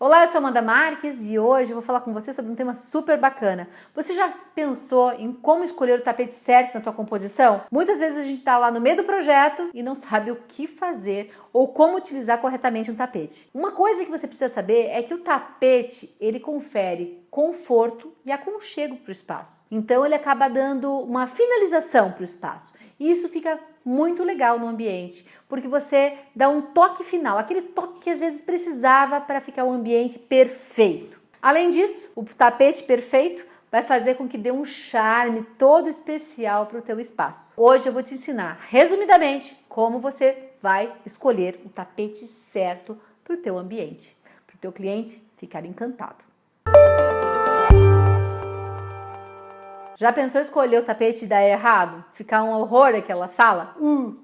Olá, eu sou Amanda Marques e hoje eu vou falar com você sobre um tema super bacana. Você já pensou em como escolher o tapete certo na tua composição? Muitas vezes a gente está lá no meio do projeto e não sabe o que fazer ou como utilizar corretamente um tapete. Uma coisa que você precisa saber é que o tapete, ele confere conforto e aconchego para o espaço. Então ele acaba dando uma finalização para o espaço. E isso fica muito legal no ambiente, porque você dá um toque final, aquele toque que às vezes precisava para ficar o ambiente perfeito. Além disso, o tapete perfeito vai fazer com que dê um charme todo especial para o teu espaço. Hoje eu vou te ensinar, resumidamente, como você vai escolher o tapete certo para o teu ambiente, para o teu cliente ficar encantado. Já pensou em escolher o tapete e dar errado? Ficar um horror aquela sala?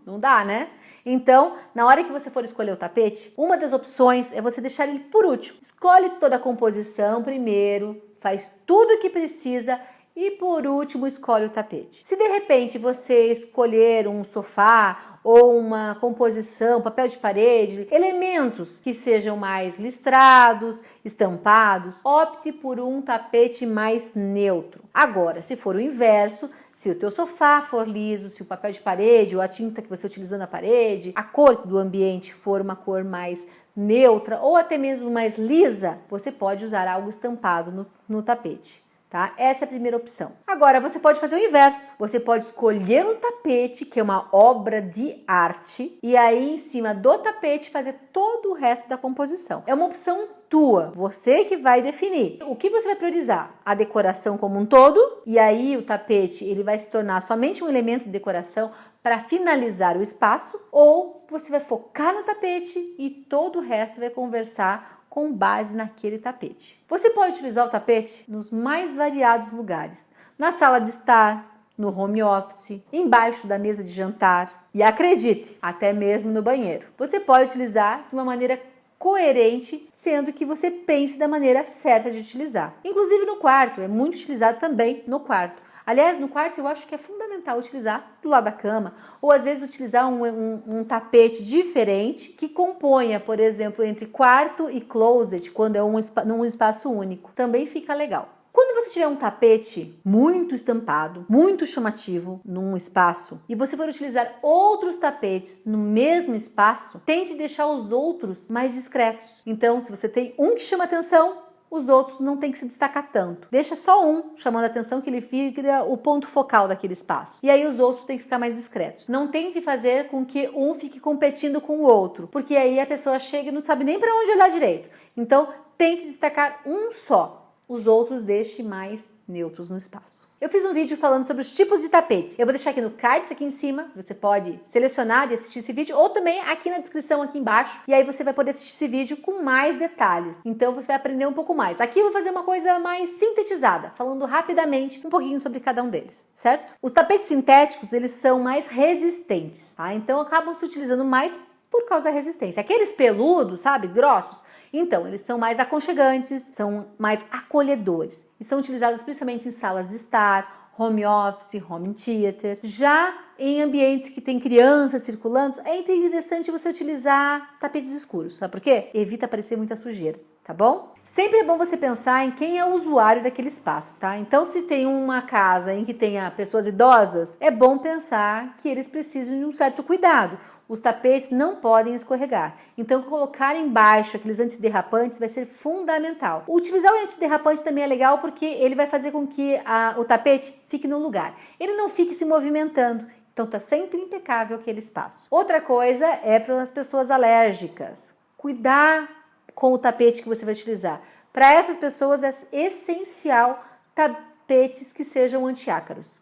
Não dá, né? Então, na hora que você for escolher o tapete, uma das opções é você deixar ele por último. Escolhe toda a composição primeiro, faz tudo o que precisa e por último escolhe o tapete. Se de repente você escolher um sofá ou uma composição, papel de parede, elementos que sejam mais listrados, estampados, opte por um tapete mais neutro. Agora, se for o inverso, se o teu sofá for liso, se o papel de parede ou a tinta que você utilizou na parede, a cor do ambiente for uma cor mais neutra ou até mesmo mais lisa, você pode usar algo estampado no tapete. Tá? Essa é a primeira opção. Agora, você pode fazer o inverso. Você pode escolher um tapete, que é uma obra de arte, e aí em cima do tapete fazer todo o resto da composição. É uma opção tua, você que vai definir. O que você vai priorizar? A decoração como um todo, e aí o tapete ele vai se tornar somente um elemento de decoração para finalizar o espaço, ou você vai focar no tapete e todo o resto vai conversar com base naquele tapete. Você pode utilizar o tapete nos mais variados lugares. Na sala de estar, no home office, embaixo da mesa de jantar e, acredite, até mesmo no banheiro. Você pode utilizar de uma maneira coerente, sendo que você pense da maneira certa de utilizar. Inclusive no quarto, é muito utilizado também no quarto. Aliás, no quarto eu acho que é fundamental utilizar do lado da cama, ou às vezes utilizar um tapete diferente que componha, por exemplo, entre quarto e closet, quando é num espaço único. Também fica legal. Quando você tiver um tapete muito estampado, muito chamativo num espaço e você for utilizar outros tapetes no mesmo espaço, tente deixar os outros mais discretos. Então, se você tem um que chama atenção, os outros não tem que se destacar tanto. Deixa só um chamando a atenção, que ele fica o ponto focal daquele espaço. E aí os outros têm que ficar mais discretos. Não tente fazer com que um fique competindo com o outro, porque aí a pessoa chega e não sabe nem para onde olhar direito. Então, tente destacar um só. Os outros deixe mais neutros no espaço. Eu fiz um vídeo falando sobre os tipos de tapete. Eu vou deixar aqui no card, aqui em cima. Você pode selecionar e assistir esse vídeo, ou também aqui na descrição, aqui embaixo. E aí você vai poder assistir esse vídeo com mais detalhes. Então você vai aprender um pouco mais. Aqui eu vou fazer uma coisa mais sintetizada, falando rapidamente um pouquinho sobre cada um deles, certo? Os tapetes sintéticos, eles são mais resistentes, tá? Então acabam se utilizando mais por causa da resistência. Aqueles peludos, sabe, grossos, então, eles são mais aconchegantes, são mais acolhedores e são utilizados principalmente em salas de estar, home office, home theater. Já em ambientes que tem crianças circulando, é interessante você utilizar tapetes escuros, sabe por quê? Evita aparecer muita sujeira, tá bom? Sempre é bom você pensar em quem é o usuário daquele espaço, tá? Então, se tem uma casa em que tenha pessoas idosas, é bom pensar que eles precisam de um certo cuidado. Os tapetes não podem escorregar. Então, colocar embaixo aqueles antiderrapantes vai ser fundamental. Utilizar o antiderrapante também é legal porque ele vai fazer com que o tapete fique no lugar. Ele não fique se movimentando. Então, tá sempre impecável aquele espaço. Outra coisa é para as pessoas alérgicas. Cuidar com o tapete que você vai utilizar. Para essas pessoas é essencial tapetes que sejam antiácaros.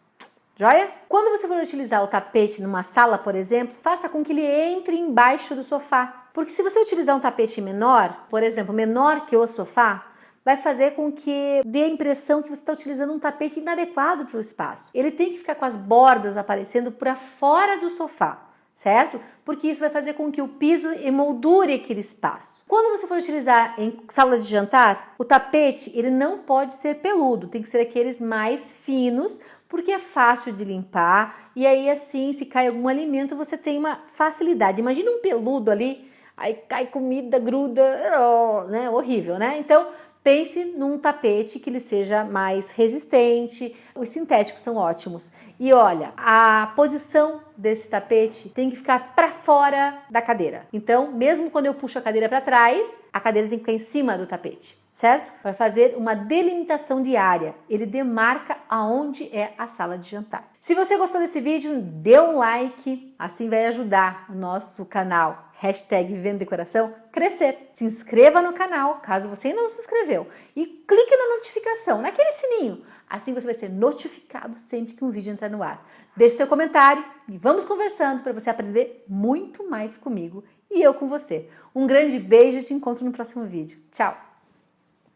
Joia? Quando você for utilizar o tapete numa sala, por exemplo, faça com que ele entre embaixo do sofá. Porque se você utilizar um tapete menor, por exemplo, menor que o sofá, vai fazer com que dê a impressão que você está utilizando um tapete inadequado para o espaço. Ele tem que ficar com as bordas aparecendo para fora do sofá, certo? Porque isso vai fazer com que o piso emoldure aquele espaço. Quando você for utilizar em sala de jantar, o tapete ele não pode ser peludo, tem que ser aqueles mais finos, porque é fácil de limpar e aí assim, se cai algum alimento, você tem uma facilidade. Imagina um peludo ali, aí cai comida, gruda, né? Horrível, né? Então, pense num tapete que ele seja mais resistente. Os sintéticos são ótimos. E olha, a posição desse tapete tem que ficar para fora da cadeira. Então, mesmo quando eu puxo a cadeira para trás, a cadeira tem que ficar em cima do tapete, certo? Para fazer uma delimitação de área. Ele demarca aonde é a sala de jantar. Se você gostou desse vídeo, dê um like, assim vai ajudar o nosso canal #Vivendo Decoração crescer. Se inscreva no canal, caso você ainda não se inscreveu, e clique na notificação, naquele sininho. Assim você vai ser notificado sempre que um vídeo entrar no ar. Deixe seu comentário e vamos conversando para você aprender muito mais comigo e eu com você. Um grande beijo e te encontro no próximo vídeo. Tchau!